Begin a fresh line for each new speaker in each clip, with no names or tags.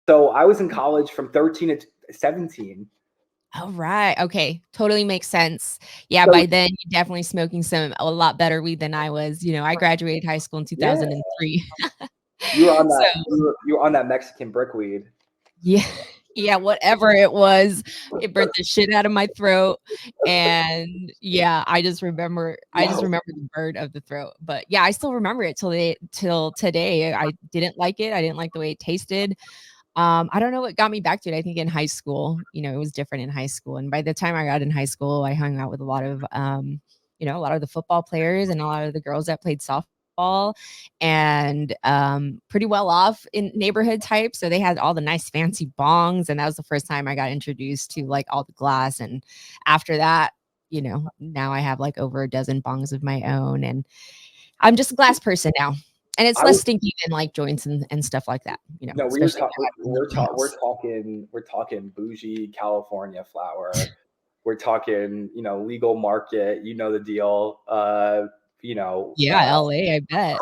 So I was in college from 13 to 17.
Oh, right. Okay. Totally makes sense. Yeah,
So
by then you're definitely smoking a lot better weed than I was. I graduated high school in
yeah,
2003.
you were on
So,
that. You were on that Mexican brickweed.
yeah. Yeah, whatever it was, it burnt the shit out of my throat. And yeah, I just remember the burn of the throat. But yeah, I still remember it till today. I didn't like it. I didn't like the way it tasted. I don't know what got me back to it. I think in high school, it was different in high school. And by the time I got in high school, I hung out with a lot of the football players and a lot of the girls that played softball and pretty well off in neighborhood type. So they had all the nice fancy bongs. And that was the first time I got introduced to like all the glass. And after that, now I have like over a dozen bongs of my own. And I'm just a glass person now. And it's
I
less
was
stinky than like joints and stuff like that,
no, we were
especially
talking.
if I have my house.
We're talking bougie California flower. We're talking, legal market. You know the deal. You know,
Yeah, LA, I bet.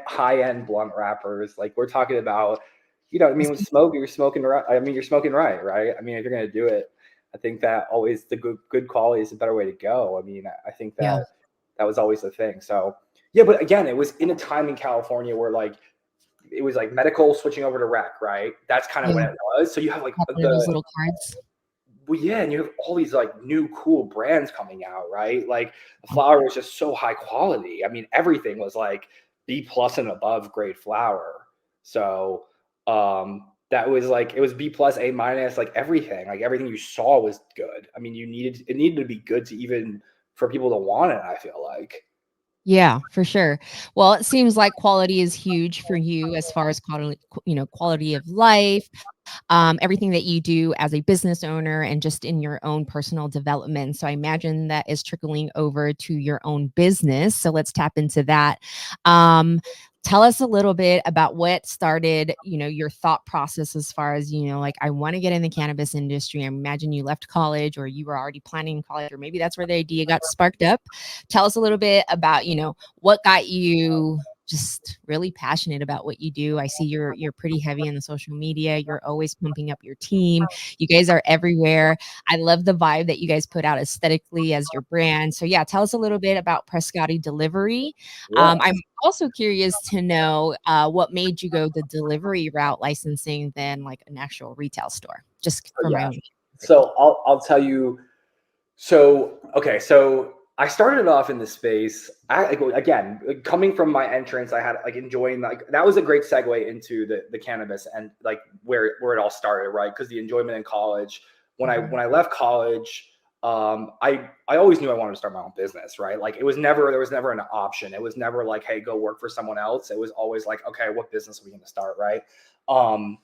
high end blunt wrappers. Like we're talking about, I mean, with smoke, you're smoking right. I mean, you're smoking right? I mean, if you're gonna do it, I think that always the good quality is a better way to go. I mean, I think
Yeah.
that was always the thing. So yeah, but again, it was in a time in California where like it was like medical switching over to rec, right? That's kind of
Yeah.
when it was. So you have like
Have one of those little cards.
well, yeah, and you have all these like new cool brands coming out, right? Like the flour was just so high quality. I mean, everything was like B plus and above grade flour. So that was like it was B plus, A minus, like everything you saw was good. I mean, it needed to be good to even for people to want it, I feel like.
Yeah, for sure. Well, it seems like quality is huge for you as far as quality of life, everything that you do as a business owner and just in your own personal development. So I imagine that is trickling over to your own business. So let's tap into that. Um, Tell us a little bit about what started, your thought process as far as, like I want to get in the cannabis industry. I imagine you left college or you were already planning college, or maybe that's where the idea got sparked up. Tell us a little bit about, what got you just really passionate about what you do. I see you're pretty heavy in the social media. You're always pumping up your team. You guys are everywhere. I love the vibe that you guys put out aesthetically as your brand. So yeah, tell us a little bit about Prescotti Delivery.
Yeah.
I'm also curious to know what made you go the delivery route licensing than like an actual retail store, just
Oh,
for my
yeah.
own.
So I'll tell you. So okay, so I started off in the space. Again, coming from my entrance, I had like enjoying like that was a great segue into the cannabis and like where it all started, right? Because the enjoyment in college.
Mhm.
When I left college, I always knew I wanted to start my own business, right? Like there was never an option. It was never like, hey, go work for someone else. It was always like, okay, what business are we going to start, right?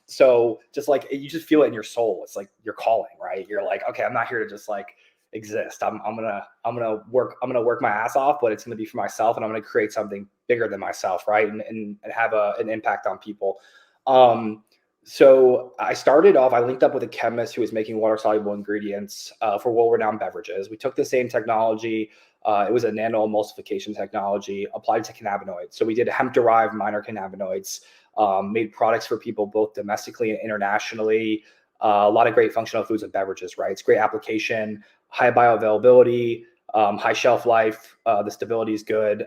So just like you just feel it in your soul. It's like you're calling, right? You're like, okay, I'm not here to just like exist. I'm gonna work my ass off, but it's gonna be for myself, and I'm gonna create something bigger than myself, right? And have an impact on people. Um, so I started off. I linked up with a chemist who was making water soluble ingredients for world renowned beverages. We took the same technology. It was a nano emulsification technology applied to cannabinoids. So we did hemp derived minor cannabinoids, made products for people both domestically and internationally. A lot of great functional foods and beverages, right? It's great application, high bioavailability, high shelf life. The stability is good.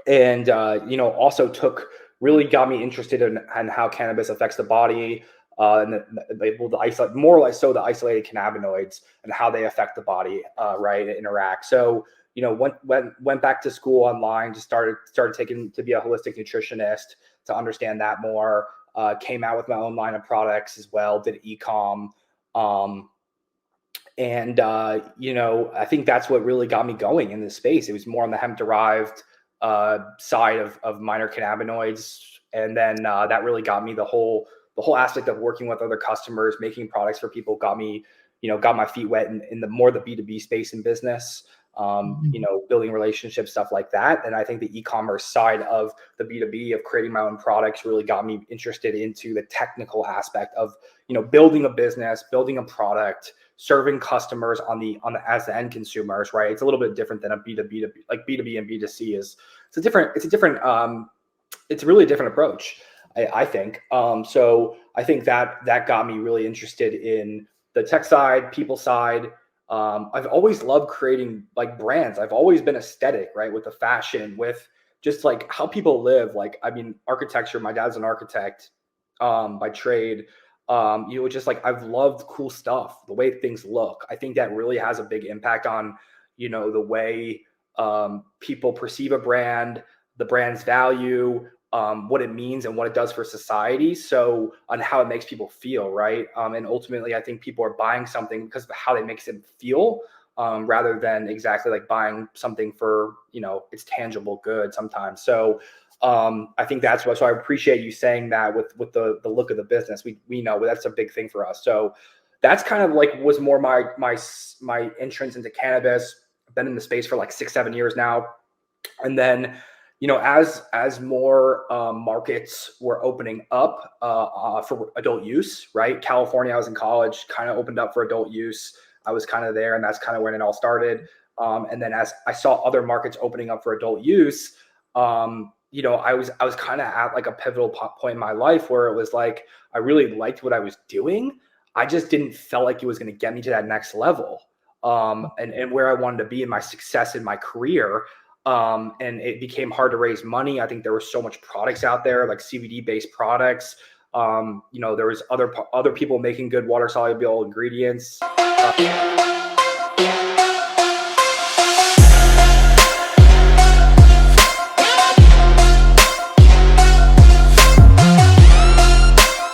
And also really got me interested in how cannabis affects the body, and able to isolate more or less so the isolated cannabinoids and how they affect the body, right, and interact. So went back to school online, just started taking to be a holistic nutritionist to understand that more. Came out with my own line of products as well, did e-com. Um, and I think that's what really got me going in this space. It was more on the hemp derived side of minor cannabinoids, and then that really got me the whole aspect of working with other customers, making products for people. Got my feet wet in the more the B2B space in business.
Mhm.
Building relationships, stuff like that. And I think the e-commerce side of the B2B of creating my own products really got me interested into the technical aspect of building a business, building a product, serving customers as the end consumers, right? It's a little bit different than a B2B like B2B and B2C is. It's a different it's really a different approach. I think. So I think that got me really interested in the tech side, people side. I've always loved creating like brands. I've always been aesthetic, right? With the fashion, with just like how people live. Like, I mean, architecture, my dad's an architect by trade. Just like I've loved cool stuff, the way things look. I think that really has a big impact on, the way people perceive a brand, the brand's value, what it means and what it does for society. So on how it makes people feel, right? And ultimately, I think people are buying something because of how it makes them feel, rather than exactly like buying something for, it's tangible good sometimes. So I think that's what. So I appreciate you saying that with the look of the business. We know that's a big thing for us. So that's kind of like was more my entrance into cannabis. I've been in the space for like 6-7 years now, and then as more markets were opening up for adult use, right? California, I was in college, kind of opened up for adult use. I was kind of there, and that's kind of when it all started. And then as I saw other markets opening up for adult use, I was kind of at like a pivotal point in my life where it was like I really liked what I was doing. I just didn't feel like it was going to get me to that next level, and where I wanted to be in my success in my career. And it became hard to raise money. I think there were so much products out there, like CBD based products. There was other people making good water soluble ingredients.